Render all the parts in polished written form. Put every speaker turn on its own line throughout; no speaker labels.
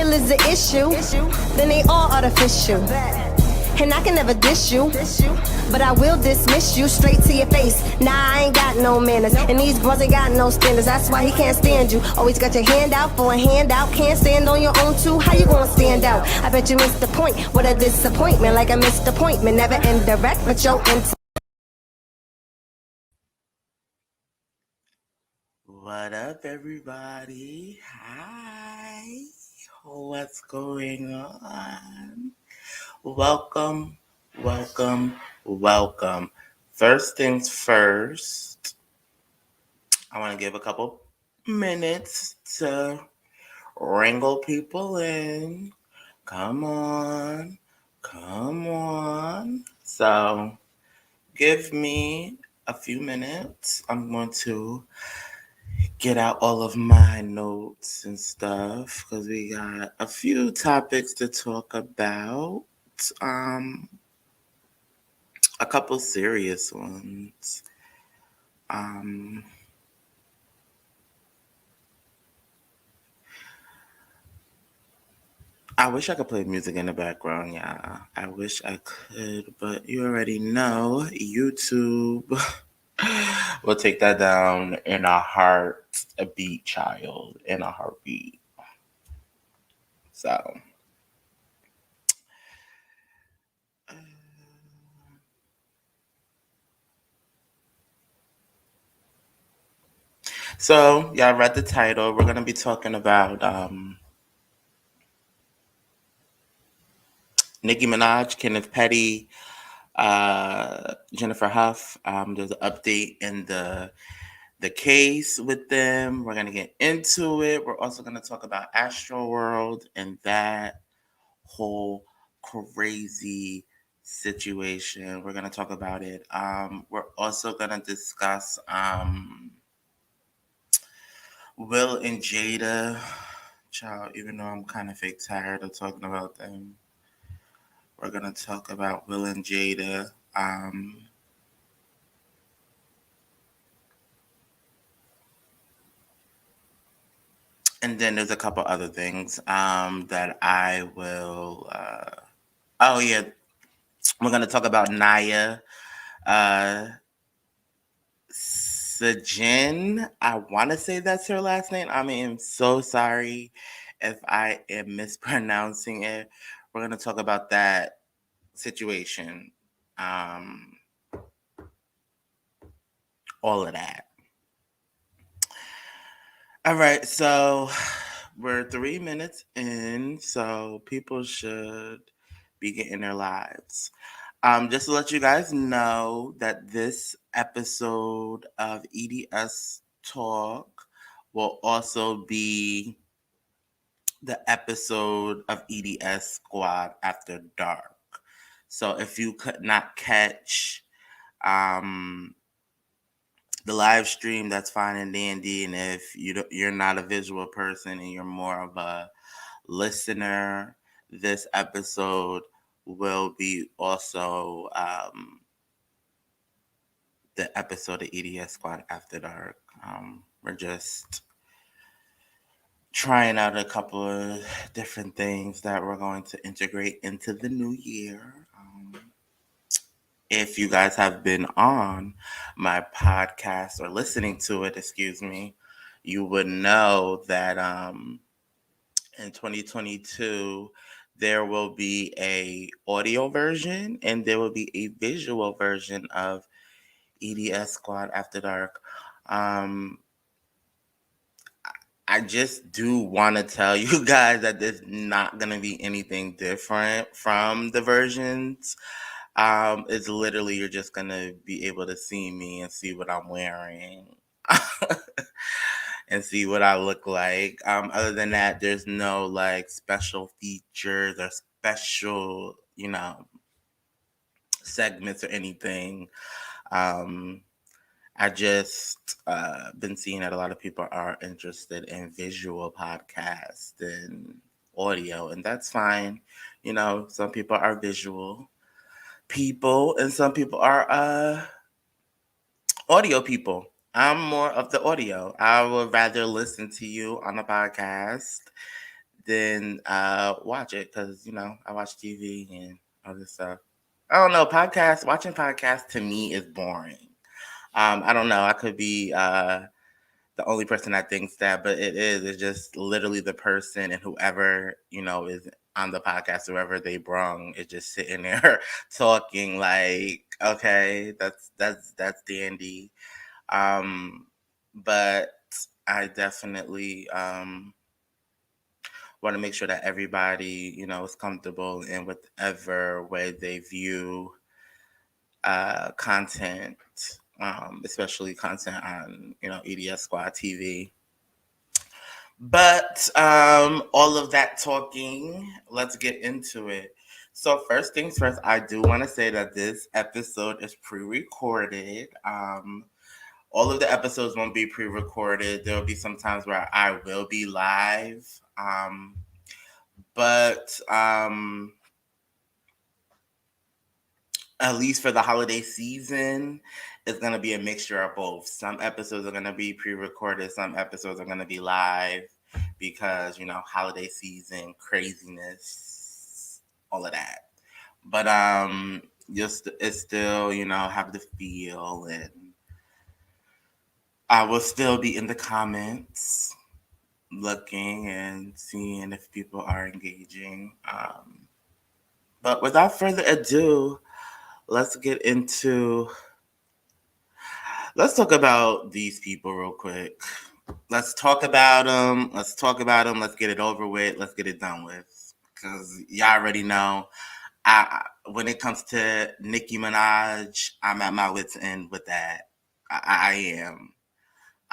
is the issue, then they all artificial. And I can never dish you, but I will dismiss you straight to your face. Nah, I ain't got no manners, and these bros ain't got no standards. That's why he can't stand you. Always got your hand out for a handout. Can't stand on your own too. How you gonna stand out? I bet you missed the point. What a disappointment, like a missed appointment. Never indirect, but yo.
What up, everybody? Hi. What's going on? Welcome. First things first, I want to give a couple minutes to wrangle people in. Come on. So, give me a few minutes. I'm going to get out all of my notes and stuff because we got a few topics to talk about. A couple serious ones. I wish I could play music in the background, yeah. I wish I could, but you already know YouTube will take that down in a heartbeat, child, in a heartbeat. So. So, y'all read the title. We're going to be talking about Nicki Minaj, Kenneth Petty, Jennifer Hough. There's an update in the case with them. We're going to get into it. We're also going to talk about AstroWorld and that whole crazy situation. We're going to talk about it. We're also going to discuss Will and Jada. Child, even though I'm kind of fake tired of talking about them, we're going to talk about Will and Jada. And then there's a couple other things that I will. Oh, yeah. We're going to talk about Naya Sajin. I want to say that's her last name. I mean, I'm so sorry if I am mispronouncing it. We're going to talk about that situation. All of that. All right, so we're 3 minutes in, so people should be getting their lives. Just to let you guys know that this episode of EDS Talk will also be the episode of EDS Squad After Dark. So if you could not catch the live stream, that's fine and dandy. And if you're not a visual person and you're more of a listener, this episode will be also the episode of EDS Squad After Dark. We're just trying out a couple of different things that we're going to integrate into the new year. If you guys have been on my podcast or listening to it, you would know that in 2022 there will be a audio version and there will be a visual version of EDS Squad After Dark. I just do want to tell you guys that there's not going to be anything different from the versions. It's literally you're just going to be able to see me and see what I'm wearing and see what I look like. Other than that, there's no like special features or special, segments or anything. I just been seeing that a lot of people are interested in visual podcasts and audio, and that's fine. Some people are visual people and some people are audio people. I'm more of the audio. I would rather listen to you on a podcast then watch it, because I watch TV and all this stuff. I don't know, watching podcasts to me is boring. I don't know. I could be the only person that thinks that, but it is. It's just literally the person and whoever is on the podcast, whoever they brung, is just sitting there talking. Like, okay, that's dandy. But I definitely want to make sure that everybody is comfortable in whatever way they view content, especially content on EDS Squad TV. But all of that talking, let's get into it. So first things first, I do want to say that this episode is pre-recorded. All of the episodes won't be pre-recorded. There will be some times where I will be live, but at least for the holiday season, it's going to be a mixture of both. Some episodes are going to be pre-recorded, some episodes are going to be live, because holiday season craziness, all of that. But it's still have the feel, and I will still be in the comments looking and seeing if people are engaging. But without further ado, let's talk about these people real quick. Let's talk about them. Let's get it over with. Let's get it done with. Because y'all already know, when it comes to Nicki Minaj, I'm at my wit's end with that. I am.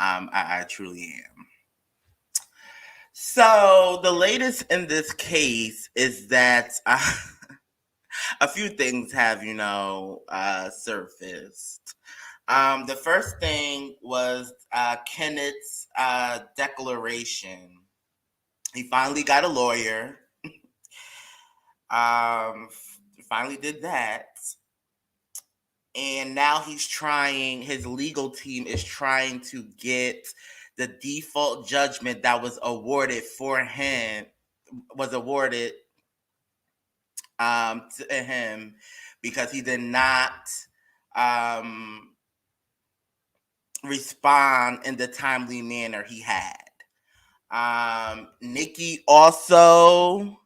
I truly am. So the latest in this case is that a few things have surfaced. The first thing was Kenneth's declaration. He finally got a lawyer. Finally did that. And now his legal team is trying to get the default judgment that was awarded to him, because he did not respond in the timely manner he had. Nicki also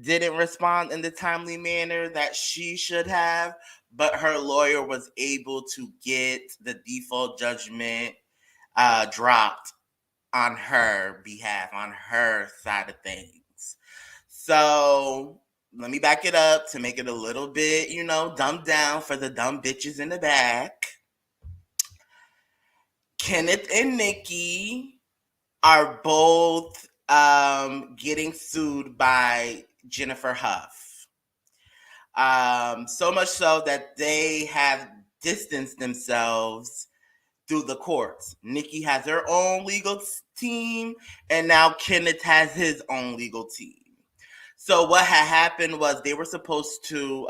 didn't respond in the timely manner that she should have, but her lawyer was able to get the default judgment dropped on her behalf, on her side of things. So let me back it up to make it a little bit, dumbed down for the dumb bitches in the back. Kenneth and Nicki are both getting sued by Jennifer Hough. So much so that they have distanced themselves through the courts. Nicki has her own legal team, and now Kenneth has his own legal team. So what had happened was they were supposed to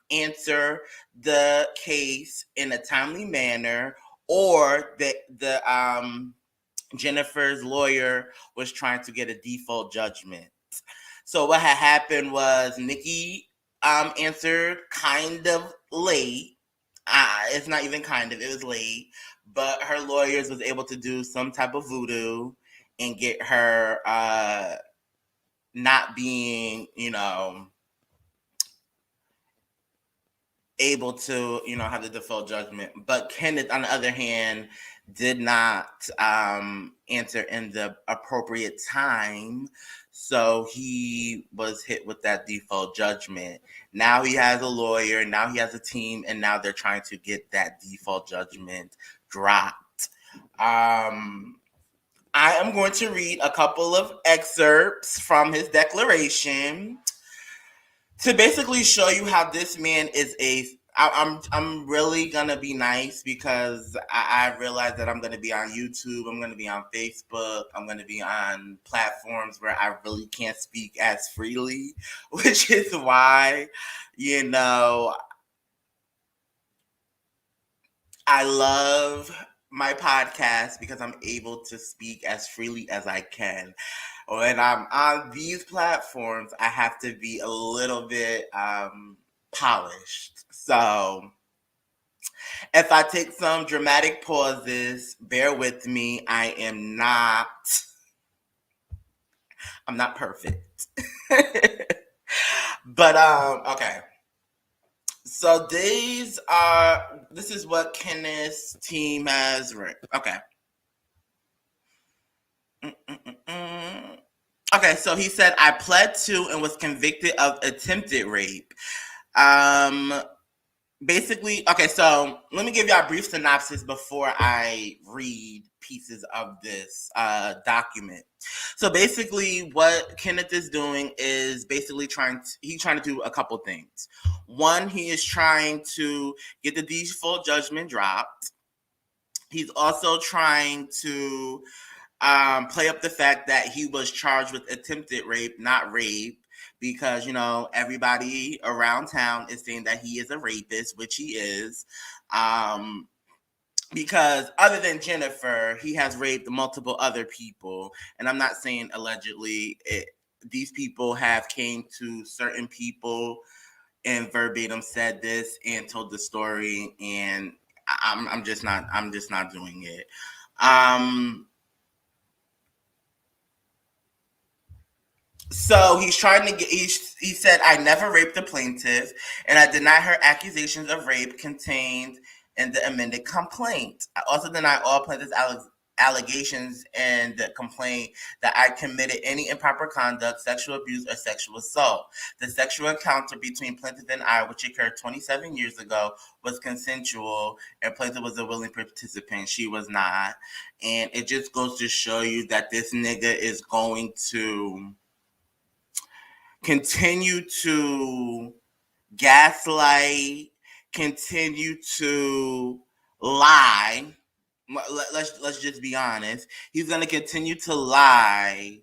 answer the case in a timely manner, or the Jennifer's lawyer was trying to get a default judgment. So what had happened was Nicki answered kind of late. It's not even kind of, it was late. But her lawyers was able to do some type of voodoo and get her not being, able to, have the default judgment. But Kenneth, on the other hand, did not answer in the appropriate time. So he was hit with that default judgment. Now he has a lawyer, now he has a team, and now they're trying to get that default judgment dropped. I am going to read a couple of excerpts from his declaration to basically show you how this man is I'm really gonna be nice, because I realize that I'm gonna be on YouTube, I'm gonna be on Facebook, I'm gonna be on platforms where I really can't speak as freely, which is why, I love my podcast because I'm able to speak as freely as I can. When I'm on these platforms, I have to be a little bit polished. So if I take some dramatic pauses, bear with me. I'm not perfect. But okay. So this is what Kenneth's team has written. Okay. Okay, so he said I pled to and was convicted of attempted rape. Um Basically, okay, so let me give y'all a brief synopsis before I read pieces of this document. So basically, what Kenneth is doing is basically he's trying to do a couple things. One, he is trying to get the default judgment dropped. He's also trying to play up the fact that he was charged with attempted rape, not rape, because everybody around town is saying that he is a rapist, which he is. Because other than Jennifer, he has raped multiple other people, and I'm not saying allegedly. These people have came to certain people and verbatim said this and told the story, and I'm just not doing it. So he's trying to get. He said, "I never raped the plaintiff, and I deny her accusations of rape contained in the amended complaint. I also deny all plaintiff's allegations in the complaint that I committed any improper conduct, sexual abuse, or sexual assault. The sexual encounter between plaintiff and I, which occurred 27 years ago, was consensual, and plaintiff was a willing participant. She was not, and it just goes to show you that this nigga is going to continue to gaslight, continue to lie. Let's just be honest. He's going to continue to lie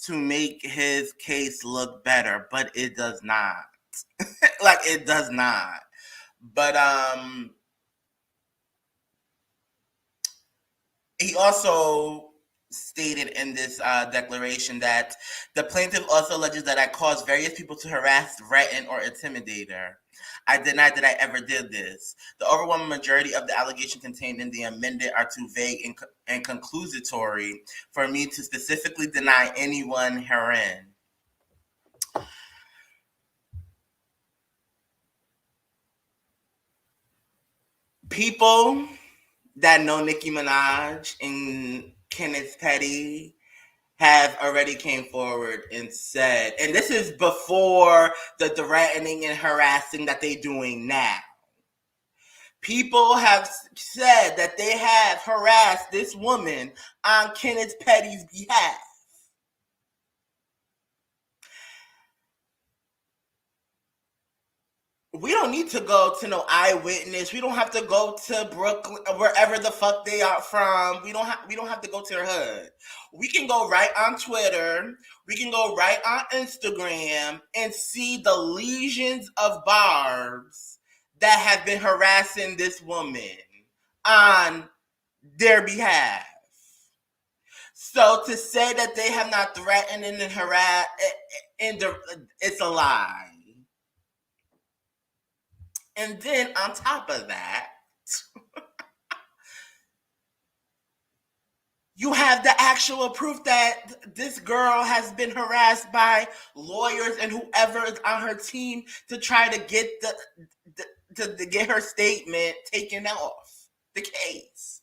to make his case look better, but it does not. Like, it does not. But he also stated in this declaration that the plaintiff also alleges that I caused various people to harass, threaten, or intimidate her. I deny that I ever did this. The overwhelming majority of the allegations contained in the amendment are too vague and conclusatory for me to specifically deny anyone herein. People that know Nicki Minaj and Kenneth Petty have already came forward and said, and this is before the threatening and harassing that they're doing now. People have said that they have harassed this woman on Kenneth Petty's behalf. We don't need to go to no eyewitness. We don't have to go to Brooklyn, wherever the fuck they are from. We don't have to go to their hood. We can go right on Twitter. We can go right on Instagram and see the legions of barbs that have been harassing this woman on their behalf. So to say that they have not threatened and harassed, it's a lie. And then on top of that, you have the actual proof that this girl has been harassed by lawyers and whoever is on her team to try to get to get her statement taken off the case.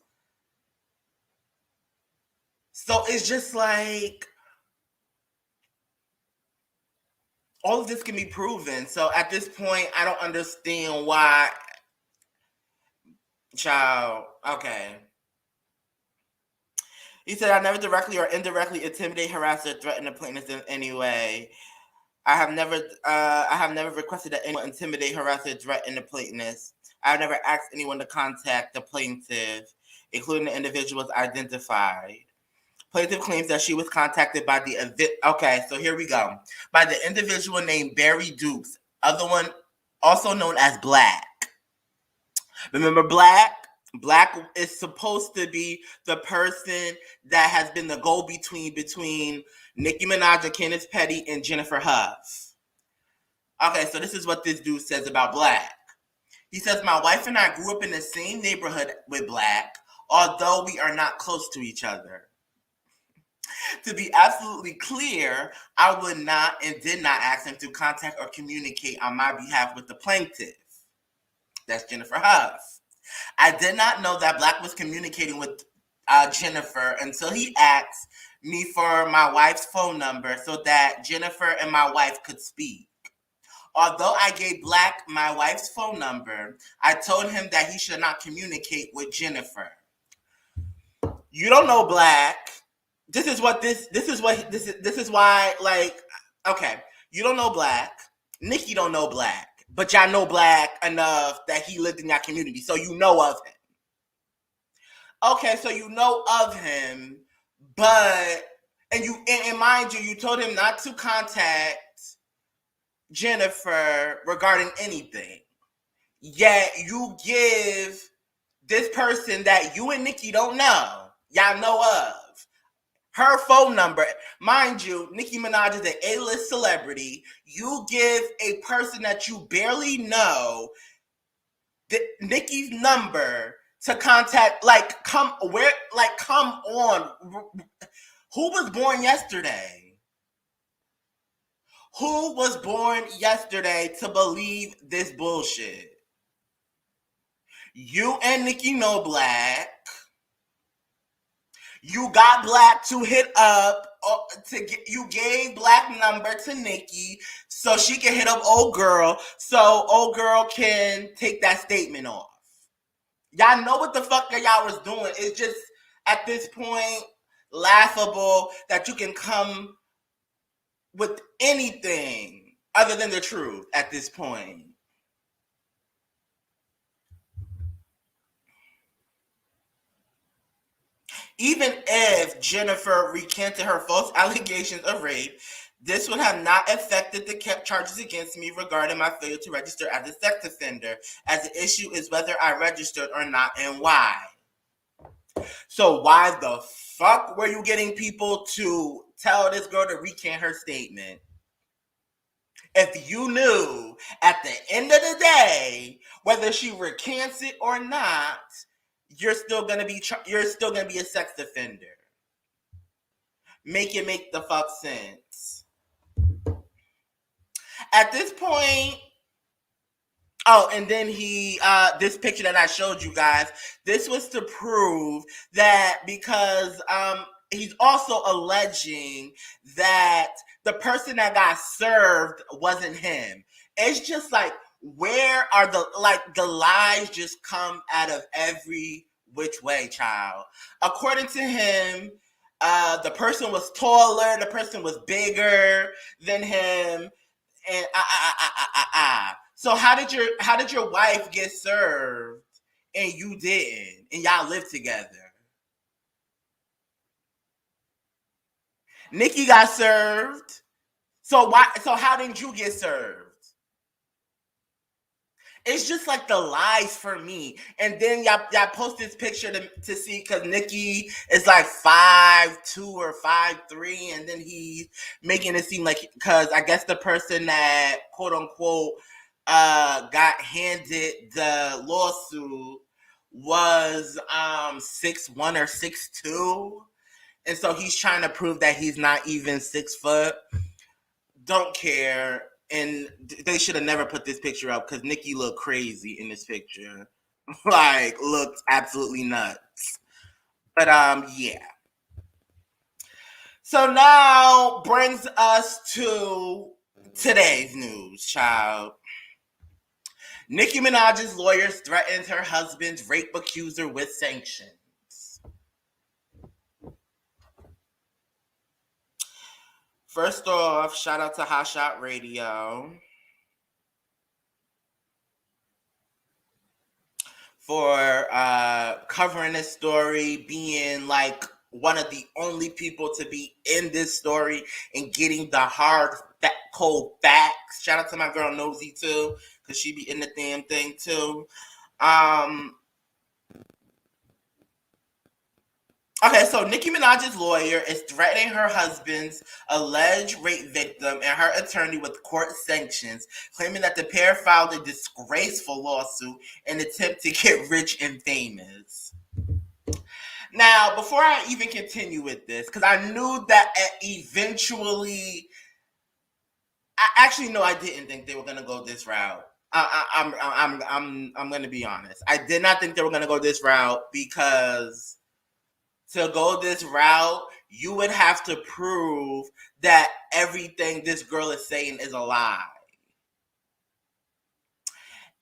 So it's just like all of this can be proven. So at this point, I don't understand why. Child, okay. He said, I never directly or indirectly intimidate, harass, or threaten the plaintiff in any way. I have never requested that anyone intimidate, harass, or threaten the plaintiff. I have never asked anyone to contact the plaintiff, including the individuals identified. Plaintiff claims that she was contacted by okay, so here we go. By the individual named Barry Dukes, other one also known as Black. Remember Black? Black is supposed to be the person that has been the go-between between Nicki Minaj and Kenneth Petty and Jennifer Hough. Okay, so this is what this dude says about Black. He says, my wife and I grew up in the same neighborhood with Black, although we are not close to each other. To be absolutely clear, I would not and did not ask him to contact or communicate on my behalf with the plaintiff. That's Jennifer Hough. I did not know that Black was communicating with Jennifer until he asked me for my wife's phone number so that Jennifer and my wife could speak. Although I gave Black my wife's phone number, I told him that he should not communicate with Jennifer. You don't know Black. This is why, like, okay, you don't know Black. Nicki don't know Black, but y'all know Black enough that he lived in your community, so you know of him. Okay, so you know of him, but and mind you, you told him not to contact Jennifer regarding anything. Yet you give this person that you and Nicki don't know, y'all know of, her phone number. Mind you, Nicki Minaj is an A-list celebrity. You give a person that you barely know Nicki's number to contact. Come on. Who was born yesterday? Who was born yesterday to believe this bullshit? You and Nicki know Black. You got Black to hit up, you gave Black number to Nicki so she can hit up old girl, so old girl can take that statement off. Y'all know what the fuck that y'all was doing. It's just, at this point, laughable that you can come with anything other than the truth at this point. Even if Jennifer recanted her false allegations of rape, this would have not affected the charges against me regarding my failure to register as a sex offender, as the issue is whether I registered or not and why. So why the fuck were you getting people to tell this girl to recant her statement? If you knew at the end of the day, whether she recants it or not, you're still gonna be a sex offender. Make the fuck sense. At this point, and then this picture that I showed you guys, this was to prove that because he's also alleging that the person that got served wasn't him. It's just like, where are the lies just come out of every which way, child. According to him, the person was taller, the person was bigger than him, and So how did your wife get served and you didn't, and y'all live together? Nicki got served. So how didn't you get served? It's just like the lies for me. And then y'all post this picture to see, because Nicki is like 5'2" or 5'3", and then he's making it seem like, because I guess the person that quote unquote got handed the lawsuit was 6'1" or 6'2", and so he's trying to prove that he's not even 6 foot. Don't care. And they should have never put this picture up, because Nicki looked crazy in this picture. Looked absolutely nuts. But yeah. So now brings us to today's news, child. Nicki Minaj's lawyers threatened her husband's rape accuser with sanctions. First off, shout out to Hot Shot Radio for covering this story, being like one of the only people to be in this story and getting the hard, cold facts. Shout out to my girl Nosy too, because she be in the damn thing too. Okay, so Nicki Minaj's lawyer is threatening her husband's alleged rape victim and her attorney with court sanctions, claiming that the pair filed a disgraceful lawsuit in an attempt to get rich and famous. Now, before I even continue with this, because I knew that eventually, I didn't think they were gonna go this route. I'm gonna be honest. I did not think they were gonna go this route because to go this route, you would have to prove that everything this girl is saying is a lie.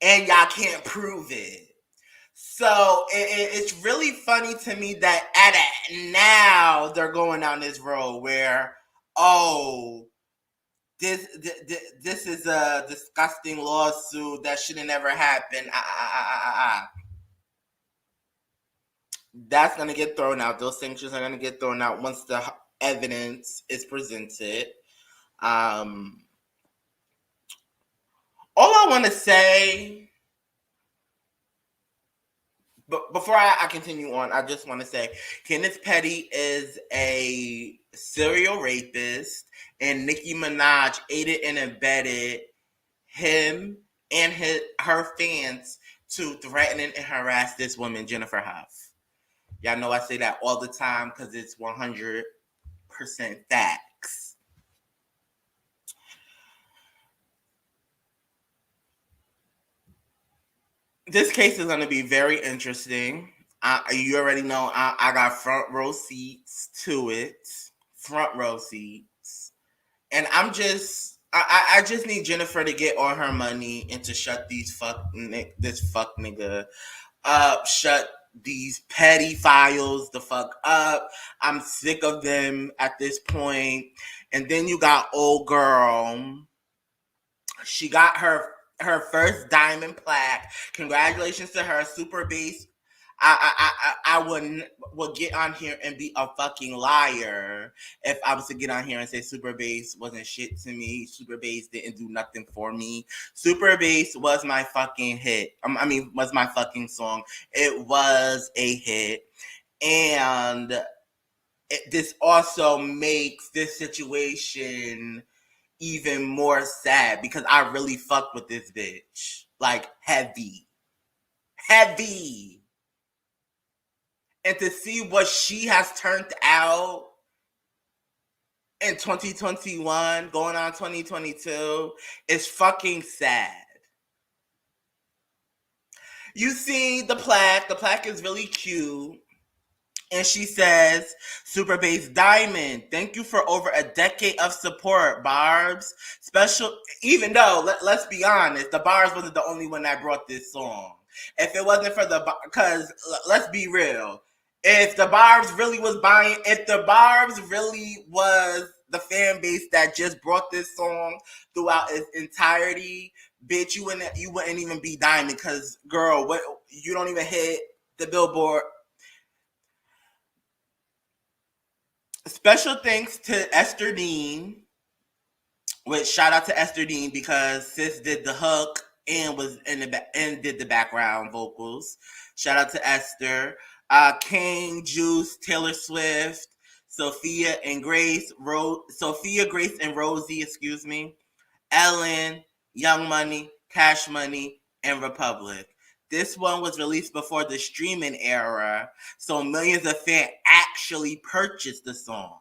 And y'all can't prove it. So it's really funny to me that now they're going down this road where, oh, this is a disgusting lawsuit that should have never happened. That's going to get thrown out. Those sanctions are going to get thrown out once the evidence is presented. All I want to say, but before I continue on, I just want to say Kenneth Petty is a serial rapist, and Nicki Minaj aided and abetted him and her fans to threaten and harass this woman, Jennifer Hough. Y'all know I say that all the time because it's 100% facts. This case is going to be very interesting. You already know I got front row seats to it. Front row seats. And I just need Jennifer to get all her money and to shut this fuck nigga up. Shut these petty files the fuck up. I'm sick of them at this point. And then you got old girl. She got her first diamond plaque. Congratulations to her, Super Bass. I would get on here and be a fucking liar if I was to get on here and say Super Bass wasn't shit to me. Super Bass didn't do nothing for me. Super Bass was my fucking hit. Was my fucking song. It was a hit. And this also makes this situation even more sad because I really fucked with this bitch. Like, heavy. And to see what she has turned out in 2021, going on 2022, is fucking sad. You see the plaque. The plaque is really cute. And she says, Super Bass Diamond, thank you for over a decade of support, Barbs. Special, even though, let's be honest, the Barbs wasn't the only one that brought this song. If it wasn't for because let's be real, if the Barbs really was the fan base that just brought this song throughout its entirety, bitch, you wouldn't even be Diamond because, girl, you don't even hit the Billboard. Special thanks to Esther Dean, which shout out to Esther Dean because sis did the hook and was and did the background vocals. Shout out to Esther. King, Juice, Taylor Swift, Sophia, Grace, and Rosie, Ellen, Young Money, Cash Money, and Republic. This one was released before the streaming era, so millions of fans actually purchased the song.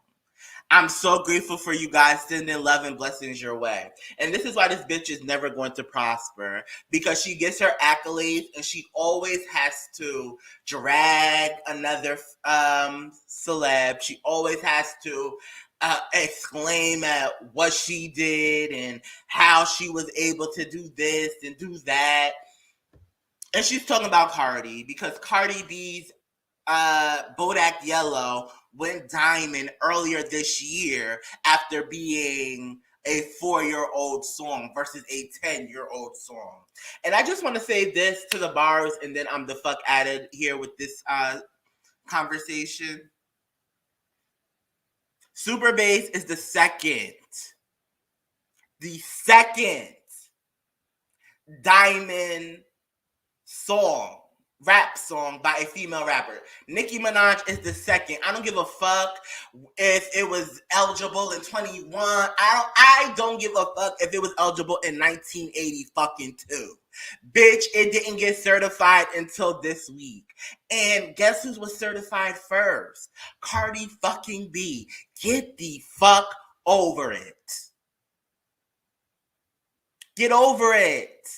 I'm so grateful for you guys sending love and blessings your way. And this is why this bitch is never going to prosper, because she gets her accolades and she always has to drag another celeb. She always has to exclaim at what she did and how she was able to do this and do that. And she's talking about Cardi because Cardi B's Bodak Yellow went diamond earlier this year after being a 4-year-old song versus a 10-year-old song. And I just want to say this to the bars, and then I'm the fuck out of here with this conversation. Super Bass is the second diamond song rap song by a female rapper. Nicki Minaj is the second. I don't give a fuck if it was eligible in 21. I don't give a fuck if it was eligible in 1980 fucking 2. Bitch, it didn't get certified until this week. And guess who was certified first? Cardi fucking B. Get the fuck over it. Get over it.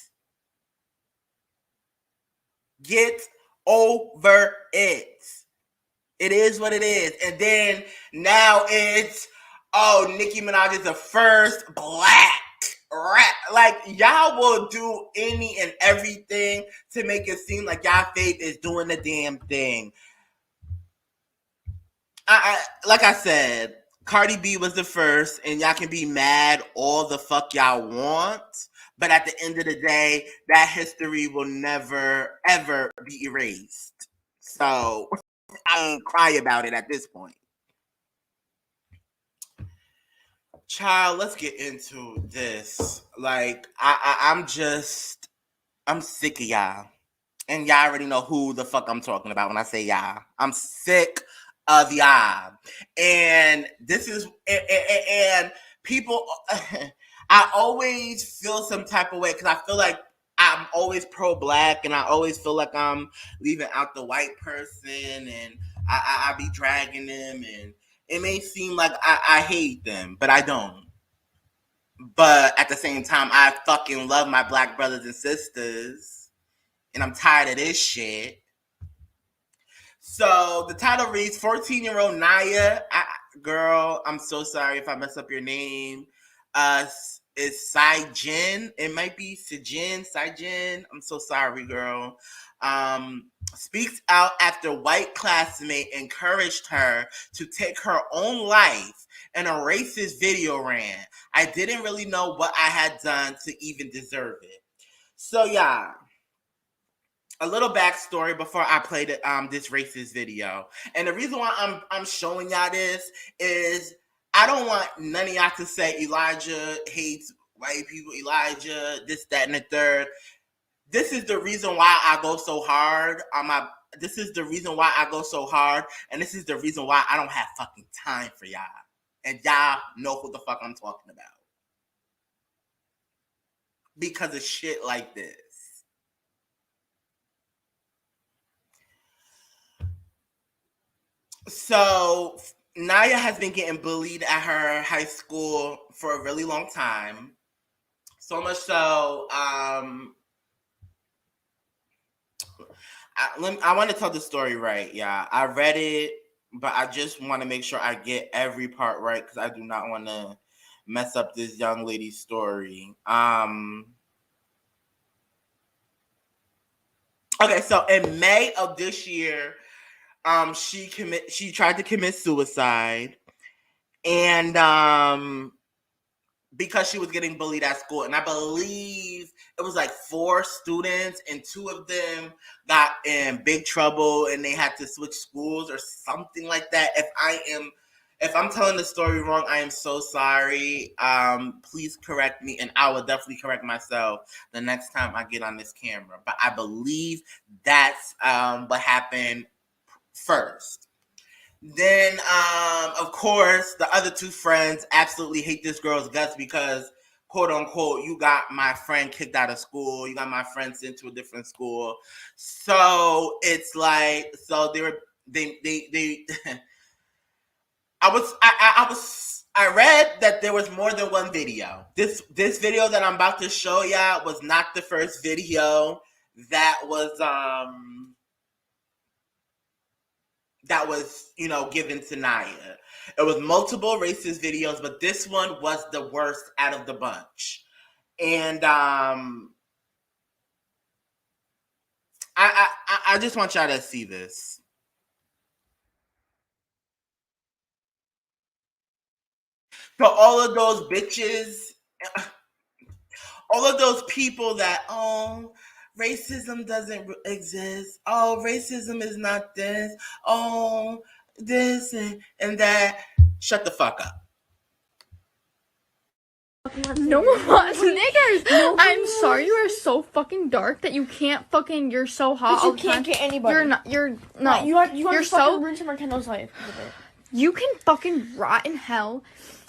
Get over it. It is what it is. And then now it's, oh, Nicki Minaj is the first black rap. Like, y'all will do any and everything to make it seem like y'all faith is doing the damn thing. Like I said, Cardi B was the first, and y'all can be mad all the fuck y'all want. But at the end of the day, that history will never, ever be erased. So I don't cry about it at this point. Child, let's get into this. Like, I'm sick of y'all. And y'all already know who the fuck I'm talking about when I say y'all. I'm sick of y'all. And this is, and people, I always feel some type of way because I feel like I'm always pro-black and I always feel like I'm leaving out the white person and I be dragging them, and it may seem like I hate them, but I don't. But at the same time, I fucking love my black brothers and sisters, and I'm tired of this shit. So the title reads, 14-year-old Naya. Girl, I'm so sorry if I mess up your name. It's Sai-Jin. It might be Sai-Jin. I'm so sorry, girl. Speaks out after white classmate encouraged her to take her own life and a racist video ran. I didn't really know what I had done to even deserve it. So yeah, a little backstory before I play this racist video. And the reason why I'm showing y'all this is I don't want none of y'all to say Elijah hates white people, Elijah, this, that, and the third. This is the reason why I go so hard on my. This is the reason why I go so hard, and this is the reason why I don't have fucking time for y'all. And y'all know who the fuck I'm talking about. Because of shit like this. So Naya has been getting bullied at her high school for a really long time. So much so, I want to tell the story right. Yeah, I read it, but I just want to make sure I get every part right because I do not want to mess up this young lady's story. Okay, so in May of this year, she tried to commit suicide, and because she was getting bullied at school, and I believe it was like 4 students, and 2 of them got in big trouble, and they had to switch schools or something like that. If I'm telling the story wrong, I am so sorry. Please correct me, and I will definitely correct myself the next time I get on this camera. But I believe that's what happened first. Then, of course, the other 2 friends absolutely hate this girl's guts because, quote unquote, you got my friend kicked out of school. You got my friend sent to a different school. So it's like, so they I read that there was more than one video. This video that I'm about to show y'all was not the first video that was given to Naya. It was multiple racist videos, but this one was the worst out of the bunch. And I just want y'all to see this. So all of those bitches, all of those people that, oh, racism doesn't exist. Oh, racism is not this. Oh, this and that. Shut the fuck up.
No one wants niggers. I'm sorry, you are so fucking dark that you can't fucking. You're so hot.
You can't get anybody.
You're not. You're no.
You want
you're
to
so.
fucking ruin some of Kendall's life.
You can fucking rot in hell.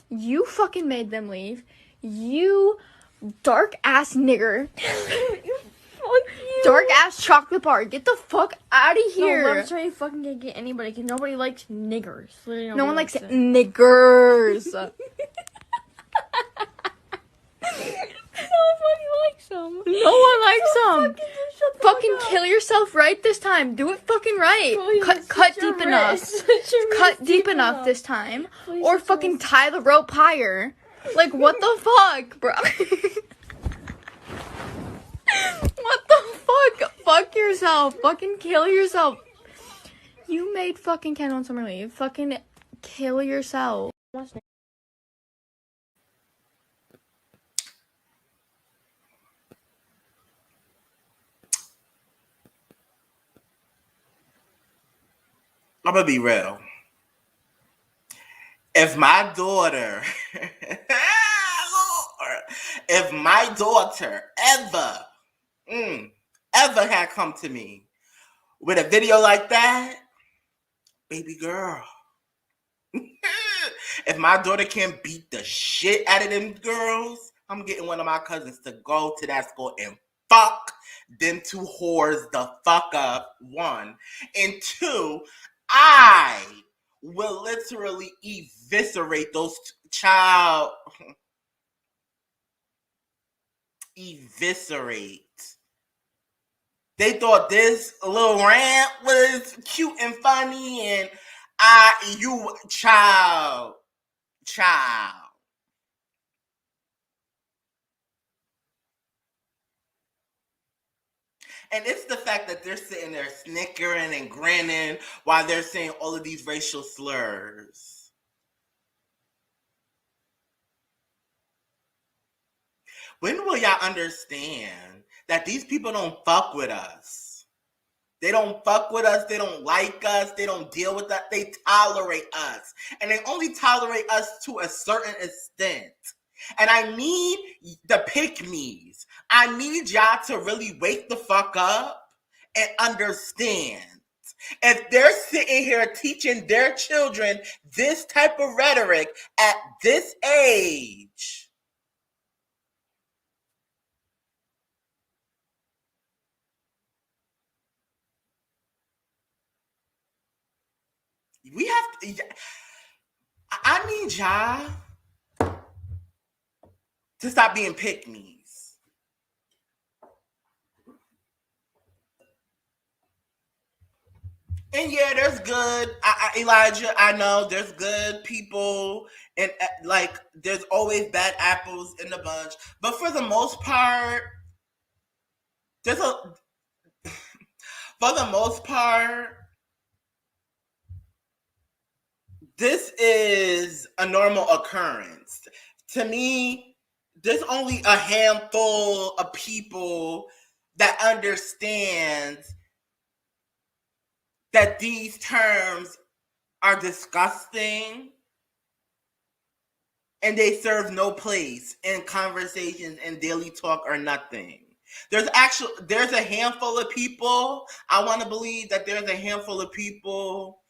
You fucking made them leave. You dark ass nigger. Dark ass chocolate bar. Get the fuck out of here.
No, I'm sorry, you fucking can't get anybody because nobody likes niggers. Literally
No one likes
it.
niggers.
Nobody likes them.
No one likes them. Fucking
up.
kill yourself right this time. Do it fucking right.
Please,
cut deep enough. Cut deep enough this time.
Please,
Or fucking tie the rope higher. Like, what the fuck, bro? What the fuck? Fuck yourself. Fucking kill yourself. You made fucking Kendall and Summer leave. Fucking kill yourself.
I'm gonna be real. If my daughter, if my daughter ever had come to me with a video like that, baby girl, if my daughter can't beat the shit out of them girls, I'm getting one of my cousins to go to that school and fuck them two whores the fuck up, one. And two, I will literally eviscerate those child. Eviscerate. They thought this little rant was cute and funny, and child. And it's the fact that they're sitting there snickering and grinning while they're saying all of these racial slurs. When will y'all understand that these people don't fuck with us? They don't fuck with us. They don't like us. They don't deal with us. They tolerate us. And they only tolerate us to a certain extent. And I need the pick-me's. I need y'all to really wake the fuck up and understand. If they're sitting here teaching their children this type of rhetoric at this age, we have to, I need y'all to stop being pick-me's. And yeah, there's good, Elijah, I know there's good people, and like there's always bad apples in the bunch. But for the most part, for the most part, this is a normal occurrence. To me, there's only a handful of people that understand that these terms are disgusting and they serve no place in conversations and daily talk or nothing. There's a handful of people, I want to believe that there's a handful of people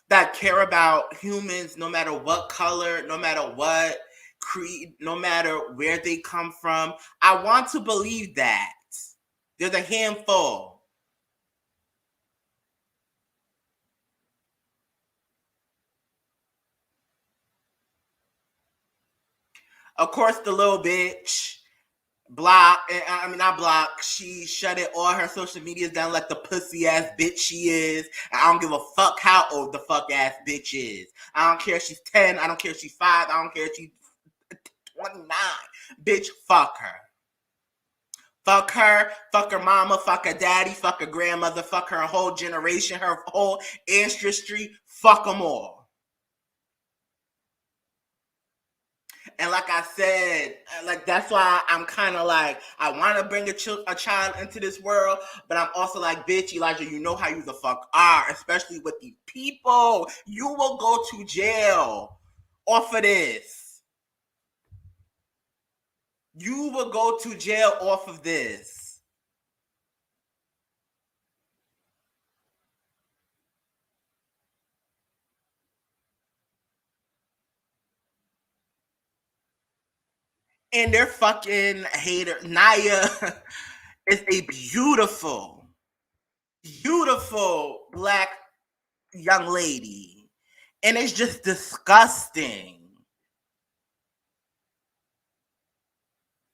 that care about humans no matter what color, no matter what creed, no matter where they come from. I want to believe that. There's a handful. Of course, the little bitch she shut it all her social medias down like the pussy ass bitch she is. And I don't give a fuck how old the fuck ass bitch is. I don't care if she's 10, I don't care if she's 5, I don't care if she's 29. Bitch, fuck her. Fuck her, fuck her mama, fuck her daddy, fuck her grandmother, fuck her whole generation, her whole ancestry, fuck them all. And like I said, like that's why I'm kind of like, I want to bring a child into this world, but I'm also like, bitch, Elijah, you know how you the fuck are, especially with these people. You will go to jail off of this. You will go to jail off of this. And their fucking hater, Naya, is a beautiful, beautiful black young lady. And it's just disgusting.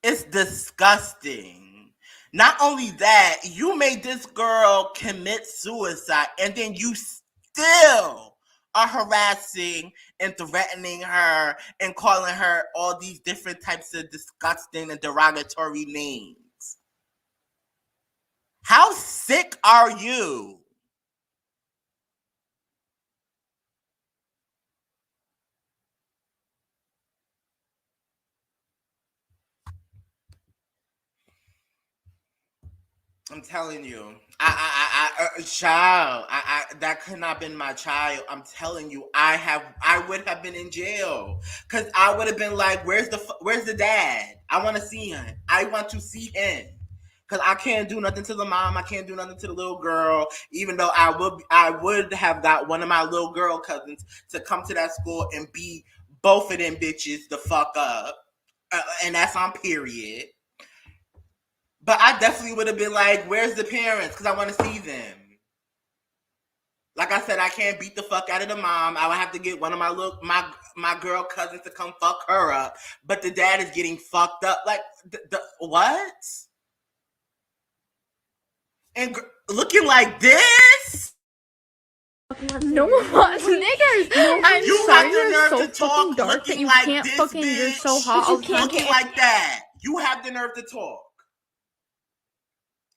It's disgusting. Not only that, you made this girl commit suicide, and then you still are harassing and threatening her and calling her all these different types of disgusting and derogatory names. How sick are you? I'm telling you, child, that could not have been my child. I'm telling you, I would have been in jail because I would have been like, where's the dad? I want to see him. I want to see him because I can't do nothing to the mom. I can't do nothing to the little girl. Even though I would have got one of my little girl cousins to come to that school and beat both of them bitches the fuck up, and that's on period. But I definitely would have been like, where's the parents? Because I want to see them. Like I said, I can't beat the fuck out of the mom. I would have to get one of my girl cousins to come fuck her up. But the dad is getting fucked up. Like, what? And looking like this?
No one wants niggers. I'm
You
sorry,
have the
you're
nerve
so
to talk
fucking dark that
looking
you
like
can't
this,
fucking.
bitch.
You're so hot.
You
You can't
looking like that. You have the nerve to talk.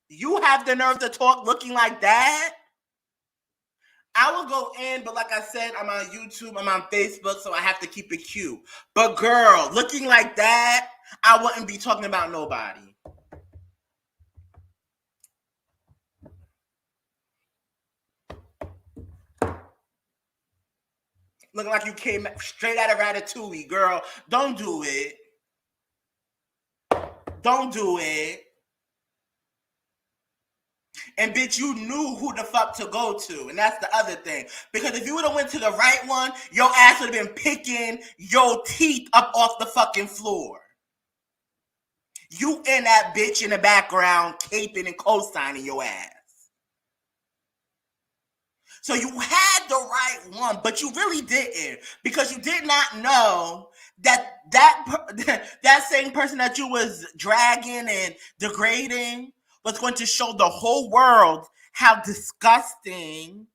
You have the nerve to talk looking like that? I will go in, but like I said, I'm on YouTube, I'm on Facebook, so I have to keep it cute. But girl, looking like that, I wouldn't be talking about nobody. Looking like you came straight out of Ratatouille, girl. Don't do it. Don't do it. And bitch, you knew who the fuck to go to. And that's the other thing. Because if you would have went to the right one, your ass would have been picking your teeth up off the fucking floor. You and that bitch in the background caping and co-signing your ass. So you had the right one, but you really didn't, because you did not know that same person that you was dragging and degrading was going to show the whole world how disgusting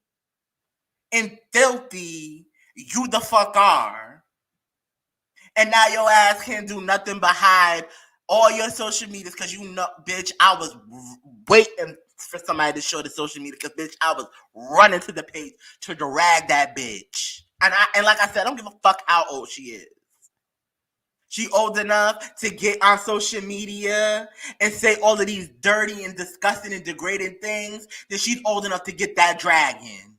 and filthy you the fuck are. And now your ass can't do nothing but hide all your social medias because you know, bitch, I was waiting for somebody to show the social media because, bitch, I was running to the page to drag that bitch. And like I said, I don't give a fuck how old she is. She old enough to get on social media and say all of these dirty and disgusting and degrading things. Then she's old enough to get that dragon.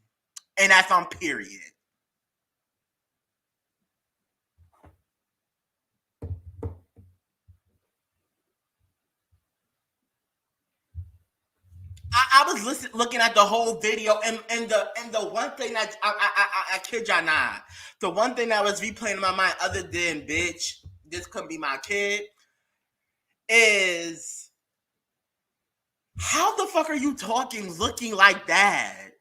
And that's on period. I was looking at the whole video, and the one thing that I kid y'all not, the one thing that was replaying in my mind, other than bitch, this couldn't be my kid, is how the fuck are you talking, looking like that?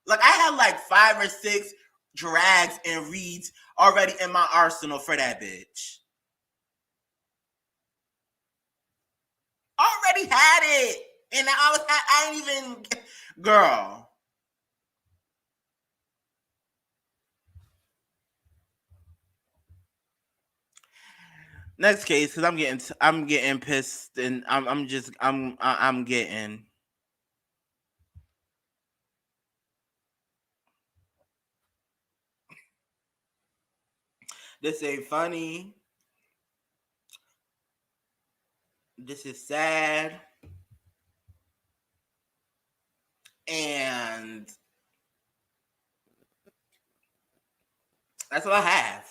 Like I had like 5 or 6 drags and reads already in my arsenal for that bitch. Already had it, and I ain't even, girl. Next case, because I'm getting pissed, and I'm getting. This ain't funny. This is sad, and that's all I have.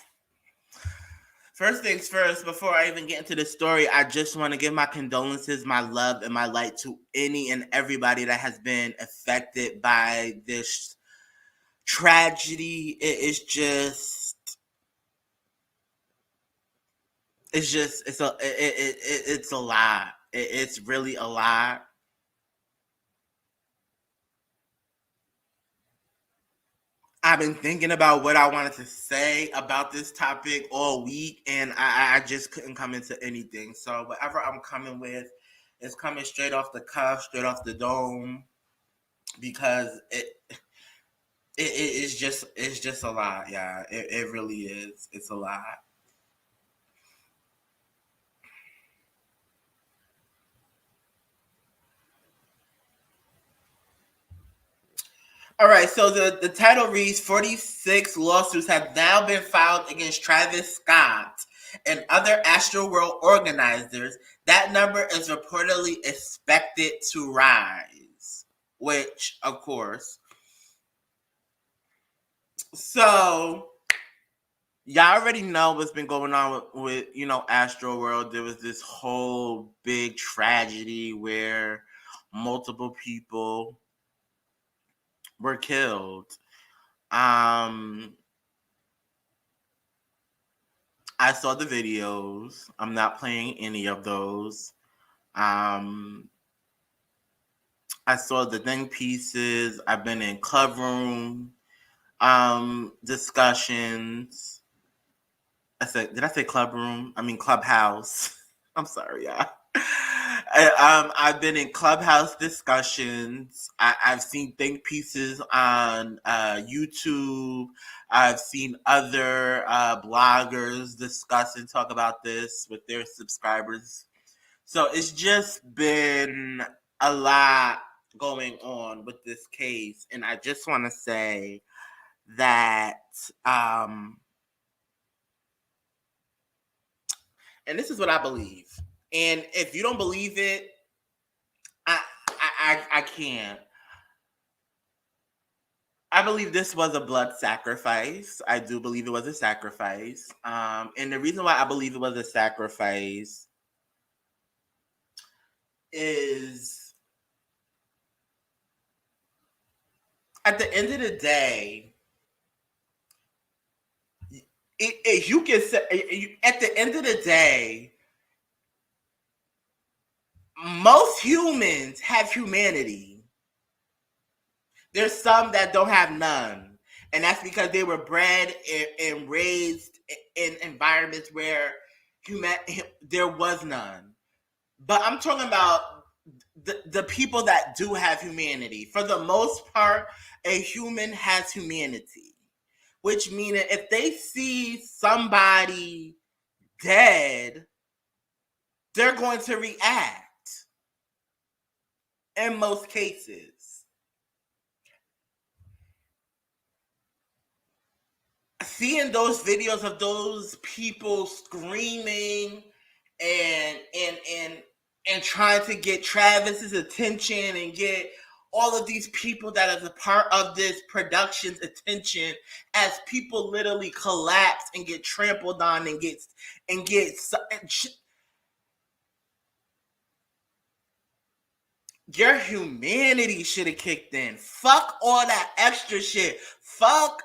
First things first, before I even get into the story, I just want to give my condolences, my love, and my light to any and everybody that has been affected by this tragedy. It's a lot. It's really a lot. I've been thinking about what I wanted to say about this topic all week, and I just couldn't come into anything. So whatever I'm coming with is coming straight off the cuff, straight off the dome, because it's just a lot. Yeah, it really is. It's a lot. All right, so the title reads 46 lawsuits have now been filed against Travis Scott and other AstroWorld organizers. That number is reportedly expected to rise, which, of course. So, y'all already know what's been going on with AstroWorld. There was this whole big tragedy where multiple people were killed. I saw the videos. I'm not playing any of those. I saw the think pieces. I've been in club room discussions. Did I say club room? I mean clubhouse. I'm sorry, y'all. I've been in clubhouse discussions. I've seen think pieces on YouTube. I've seen other bloggers discuss and talk about this with their subscribers. So it's just been a lot going on with this case. And I just want to say that, and this is what I believe. And if you don't believe it, I can't. I believe this was a blood sacrifice. I do believe it was a sacrifice. And the reason why I believe it was a sacrifice is, at the end of the day, you can say, at the end of the day, most humans have humanity. There's some that don't have none. And that's because they were bred and raised in environments where there was none. But I'm talking about the people that do have humanity. For the most part, a human has humanity. Which means if they see somebody dead, they're going to react. In most cases. Seeing those videos of those people screaming and trying to get Travis's attention and get all of these people that is a part of this production's attention, as people literally collapse and get trampled on and get your humanity should have kicked in. Fuck all that extra shit. Fuck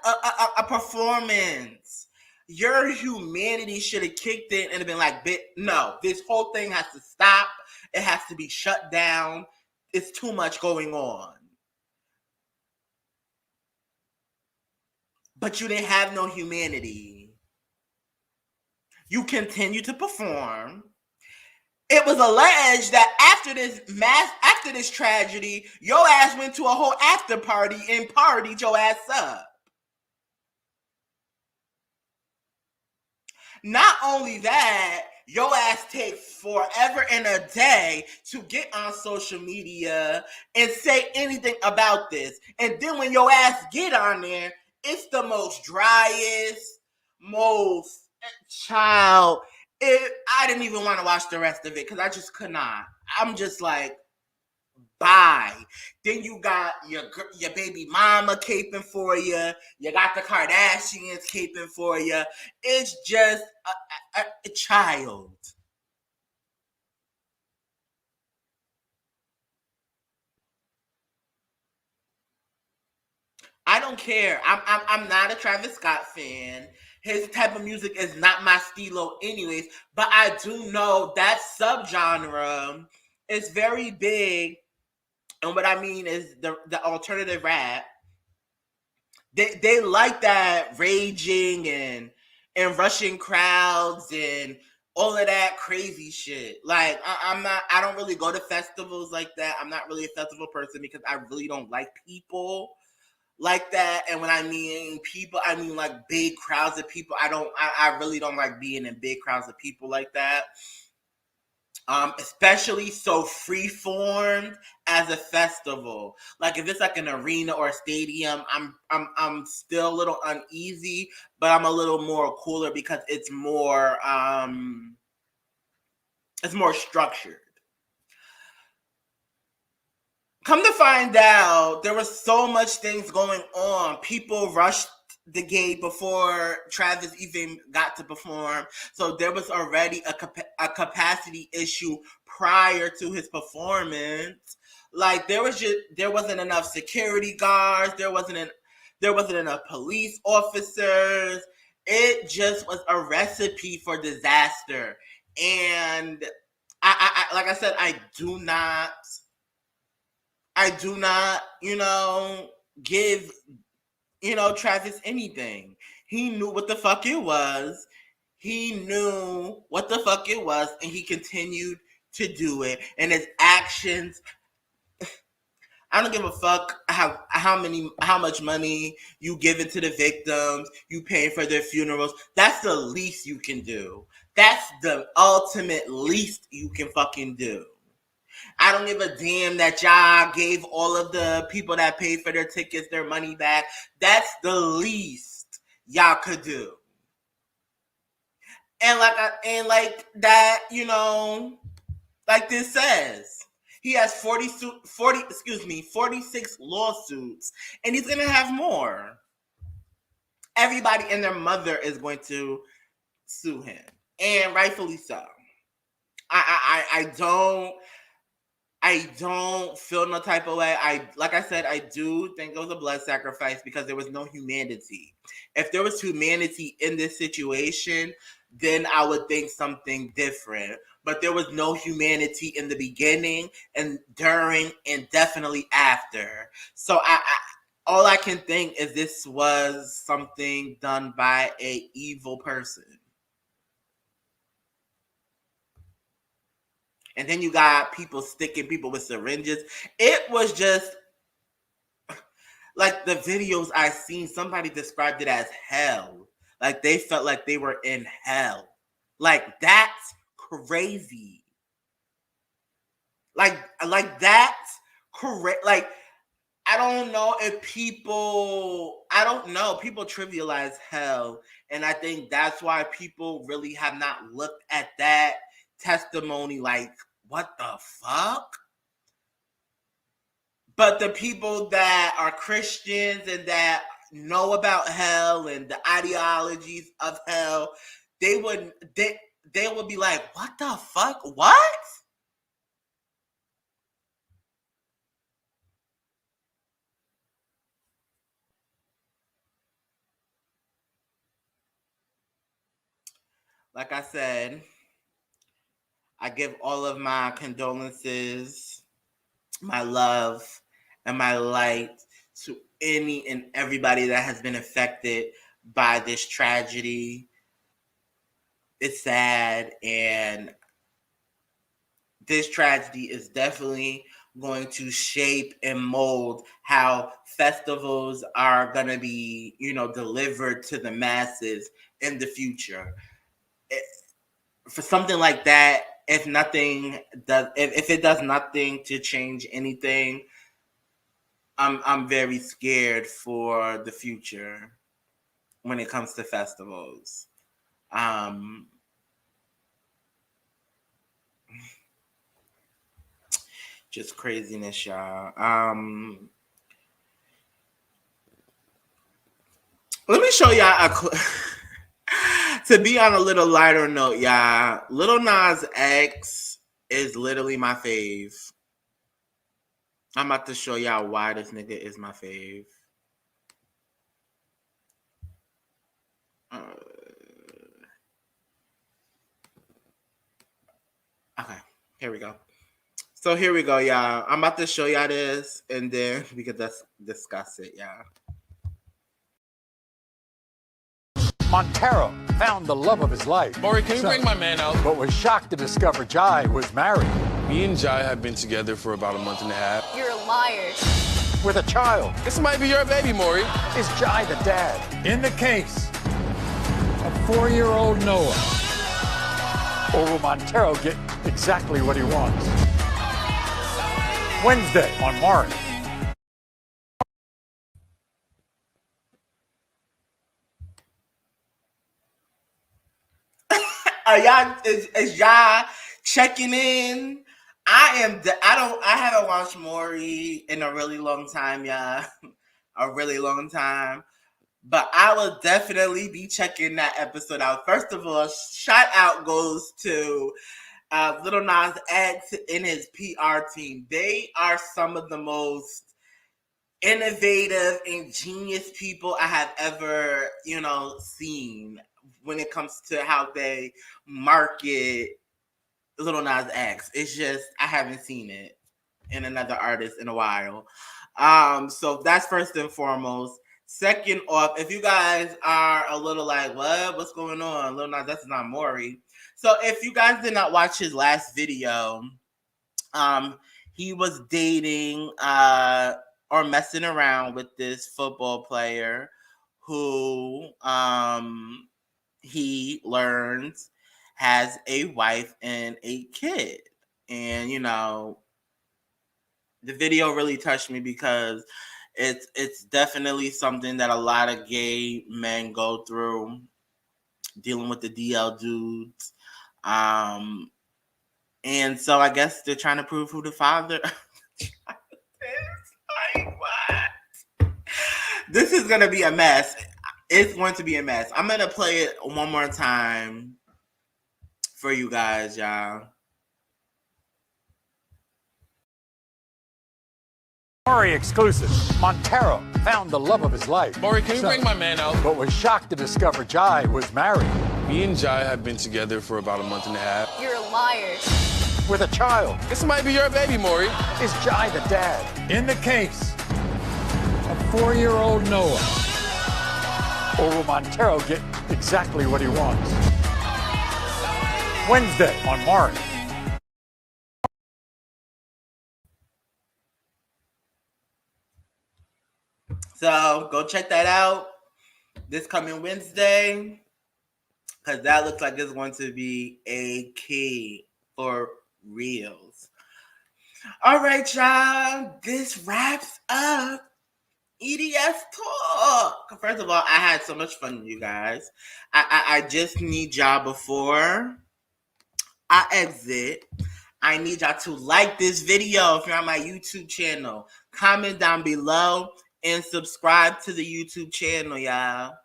a performance. Your humanity should have kicked in and have been like, no, this whole thing has to stop. It has to be shut down. It's too much going on. But you didn't have no humanity. You continue to perform. It was alleged that after this tragedy, your ass went to a whole after party and partied your ass up. Not only that, your ass takes forever and a day to get on social media and say anything about this. And then when your ass get on there, it's the most driest, most child. I didn't even want to watch the rest of it because I just could not. I'm just like, bye. Then you got your baby mama caping for you. You got the Kardashians caping for you. It's just a child. I don't care. I'm not a Travis Scott fan. His type of music is not my stilo anyways, but I do know that subgenre is very big. And what I mean is the alternative rap. They like that raging and rushing crowds and all of that crazy shit. Like I don't really go to festivals like that. I'm not really a festival person because I really don't like people like that. And when I mean people, I mean like big crowds of people. I really don't like being in big crowds of people like that. Especially so free-formed as a festival. Like if it's like an arena or a stadium, I'm still a little uneasy, but I'm a little more cooler because it's more structured. Come to find out, there was so much things going on. People rushed the gate before Travis even got to perform. So there was already a capacity issue prior to his performance. Like there wasn't enough security guards. There wasn't enough police officers. It just was a recipe for disaster. And I like I said, I do not, give, Travis anything. He knew what the fuck it was. And he continued to do it. And his actions, I don't give a fuck how much money you give it to the victims, you pay for their funerals. That's the least you can do. That's the ultimate least you can fucking do. I don't give a damn that y'all gave all of the people that paid for their tickets their money back. That's the least y'all could do. And like that, like this says, he has 46 lawsuits, and he's gonna have more. Everybody and their mother is going to sue him, and rightfully so. I don't feel no type of way. Like I said, I do think it was a blood sacrifice because there was no humanity. If there was humanity in this situation, then I would think something different. But there was no humanity in the beginning and during and definitely after. So all I can think is this was something done by an evil person. And then you got people sticking people with syringes. It was just like the videos I seen, somebody described it as hell. Like they felt like they were in hell. Like that's crazy. Like that's correct. Like I don't know people trivialize hell. And I think that's why people really have not looked at that testimony like, what the fuck? But the people that are Christians and that know about hell and the ideologies of hell, they would be like, what the fuck? What? Like I said, I give all of my condolences, my love, and my light to any and everybody that has been affected by this tragedy. It's sad, and this tragedy is definitely going to shape and mold how festivals are going to be, delivered to the masses in the future. For something like that, if it does nothing to change anything, I'm very scared for the future when it comes to festivals. Just craziness, y'all. Let me show y'all To be on a little lighter note, y'all, Lil Nas X is literally my fave. I'm about to show y'all why this nigga is my fave. Okay, here we go. So here we go, y'all. I'm about to show y'all this, and then we can discuss it, y'all.
Montero found the love of his life.
Maury, can you bring my man out?
But was shocked to discover Jai was married.
Me and Jai have been together for about a month and a half.
You're a liar.
With a child.
This might be your baby, Maury.
Is Jai the dad? In the case of 4-year-old Noah. Or will Montero get exactly what he wants? Wednesday on Maury.
Is y'all checking in? I haven't watched Maury in a really long time, y'all. A really long time. But I will definitely be checking that episode out. First of all, shout out goes to Lil Nas X and his PR team. They are some of the most innovative, ingenious people I have ever, seen when it comes to how they market Lil Nas X. It's just, I haven't seen it in another artist in a while. So that's first and foremost. Second off, if you guys are a little like, what's going on? Lil Nas X is not Maury. So if you guys did not watch his last video, he was dating or messing around with this football player who he learns has a wife and a kid. And, the video really touched me because it's definitely something that a lot of gay men go through, dealing with the DL dudes. And so I guess they're trying to prove who the father is. Like, what? This is going to be a mess. It's going to be a mess. I'm going to play it one more time for you guys, y'all.
Maury exclusive. Montero found the love of his life.
Maury, can you bring my man out?
But was shocked to discover Jai was married.
Me and Jai have been together for about a month and a half.
You're a liar.
With a child.
This might be your baby, Maury.
Is Jai the dad? In the case of 4-year-old Noah. Or will Montero get exactly what he wants? Wednesday on Maury.
So go check that out this coming Wednesday, because that looks like it's going to be a key for reals. All right, y'all. This wraps up EDS Talk. First of all, I had so much fun with you guys. I just need y'all before I exit. I need y'all to like this video if you're on my YouTube channel. Comment down below and subscribe to the YouTube channel, y'all.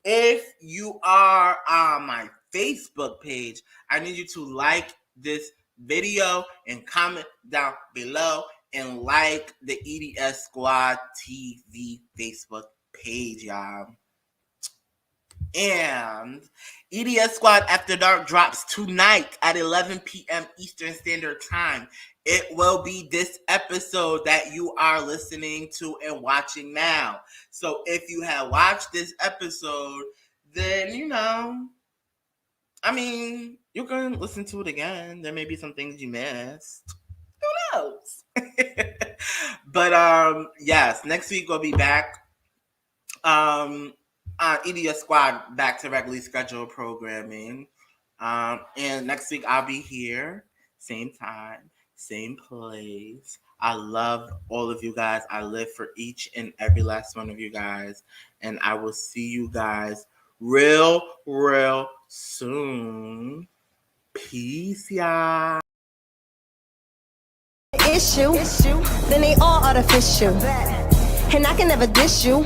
If you are on my Facebook page, I need you to like this video and comment down below and like the EDS Squad TV Facebook page, y'all. And EDS Squad After Dark drops tonight at 11 p.m. Eastern Standard Time. It will be this episode that you are listening to and watching now. So if you have watched this episode, then, you can listen to it again. There may be some things you missed. Who knows? But, yes, next week we'll be back. EDS Squad back to regularly scheduled programming. And next week I'll be here, same time, same place. I love all of you guys. I live for each and every last one of you guys. And I will see you guys real soon. Peace, y'all.
Issue, then they all artificial. And I can never dish you,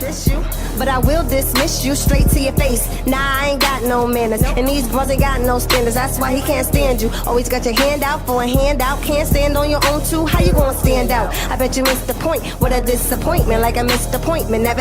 but I will dismiss you straight to your face. Nah, I ain't got no manners, and these bros ain't got no standards. That's why he can't stand you. Always got your hand out for a handout. Can't stand on your own too. How you gonna stand out? I bet you missed the point. What a disappointment, like a missed appointment. Never